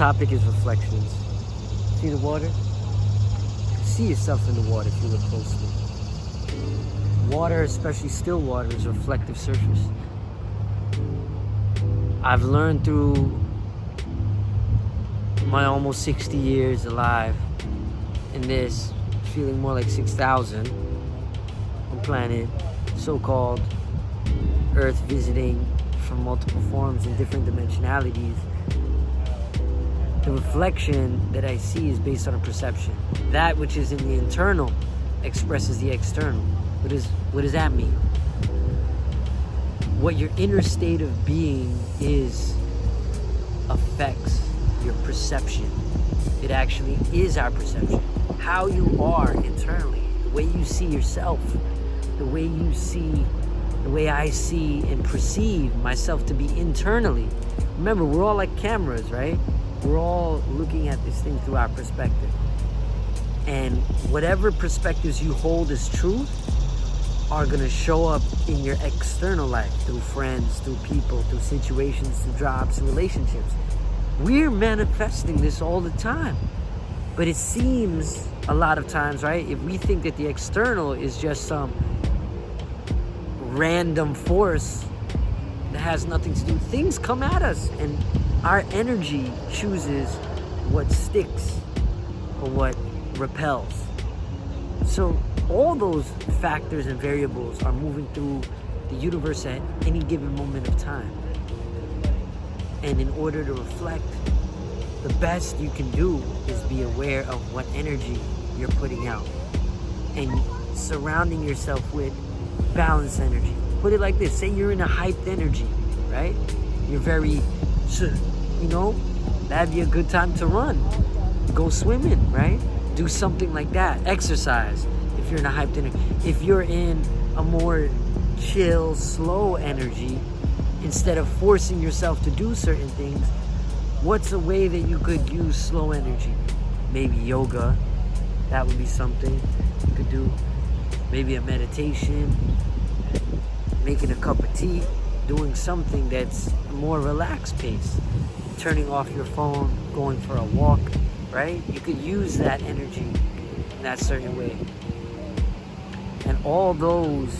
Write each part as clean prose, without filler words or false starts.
topic is reflections. See the water? See yourself in the water if you look closely. Water, especially still water, is a reflective surface. I've learned through my almost 60 years alive in this, feeling more like 6,000 on planet, so-called Earth, visiting from multiple forms and different dimensionalities. The reflection that I see is based on a perception. That which is in the internal expresses the external. What does that mean? What your inner state of being is affects your perception. It actually is our perception. How you are internally, the way you see yourself, the way I see and perceive myself to be internally. Remember, we're all like cameras, right? We're all looking at this thing through our perspective. And whatever perspectives you hold as truth are going to show up in your external life, through friends, through people, through situations, through jobs, through relationships. We're manifesting this all the time. But it seems a lot of times, right, if we think that the external is just some random force that has nothing to do, things come at us and our energy chooses what sticks or what repels. So all those factors and variables are moving through the universe at any given moment of time. And in order to reflect, the best you can do is be aware of what energy you're putting out and surrounding yourself with balanced energy. Put it like this, say you're in a hyped energy, right? You're very, that'd be a good time to run. Go swimming, right? Do something like that. Exercise if you're in a hyped energy. If you're in a more chill, slow energy, instead of forcing yourself to do certain things, what's a way that you could use slow energy? Maybe yoga. That would be something you could do. Maybe a meditation, making a cup of tea, doing something that's a more relaxed pace, turning off your phone, going for a walk, right? You could use that energy in that certain way. And all those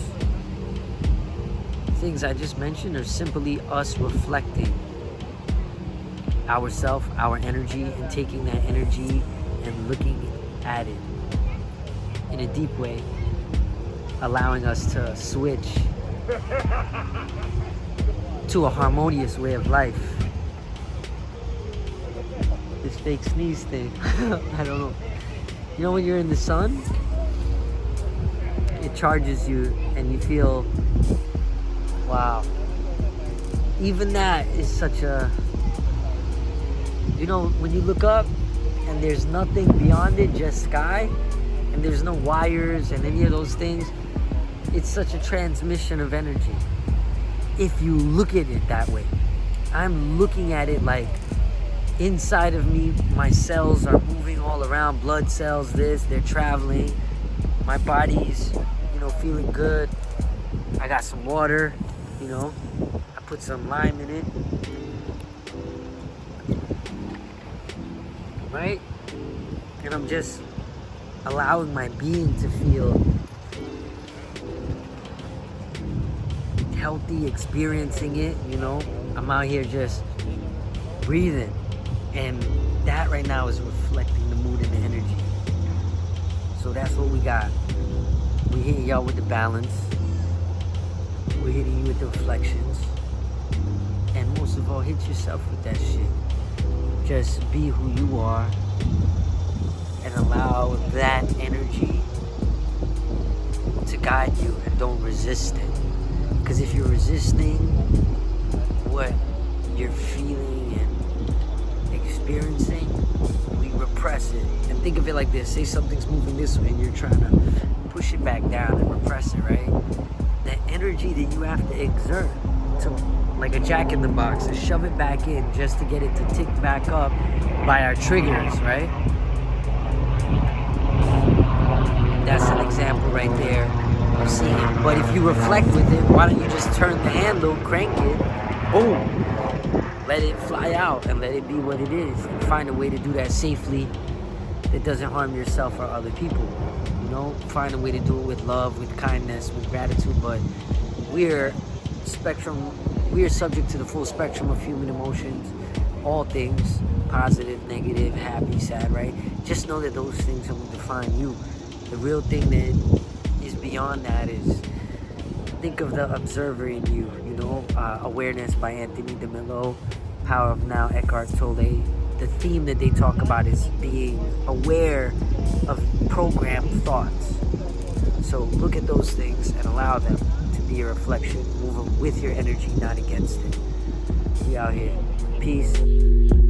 things I just mentioned are simply us reflecting ourself, our energy, and taking that energy and looking at it in a deep way, allowing us to switch to a harmonious way of life. This fake sneeze thing, I don't know. You know, when you're in the sun, it charges you and you feel, wow. Even that is such a, when you look up and there's nothing beyond it, just sky, and there's no wires and any of those things, it's such a transmission of energy. If you look at it that way, I'm looking at it like inside of me, my cells are moving all around, blood cells, they're traveling. My body's, feeling good. I got some water, I put some lime in it. Right? And I'm just allowing my being to feel healthy, experiencing it, I'm out here just breathing. And that right now is reflecting the mood and the energy. So that's what we got. We're hitting y'all with the balance. We're hitting you with the reflections. And most of all, hit yourself with that shit. Just be who you are and allow that energy to guide you, and don't resist it. Because if you're resisting what you're feeling and experiencing, we repress it. And think of it like this. Say something's moving this way and you're trying to push it back down and repress it, right? The energy that you have to exert to, like a jack-in-the-box, to shove it back in just to get it to tick back up by our triggers, right? That's an example right there of seeing it. But if you reflect with it, why don't you just turn the handle, crank it, boom. let it fly out and let it be what it is, and find a way to do that safely that doesn't harm yourself or other people. You know, find a way to do it with love, with kindness, with gratitude. But we're subject to the full spectrum of human emotions, all things, positive, negative, happy, sad, right? Just know that those things don't define you. The real thing that is beyond that is, think of the observer in you, you know. Awareness by Anthony DeMello, Power of Now, Eckhart Tolle. The theme that they talk about is being aware of programmed thoughts. So look at those things and allow them to be a reflection. Move them with your energy, not against it. We out here. Peace.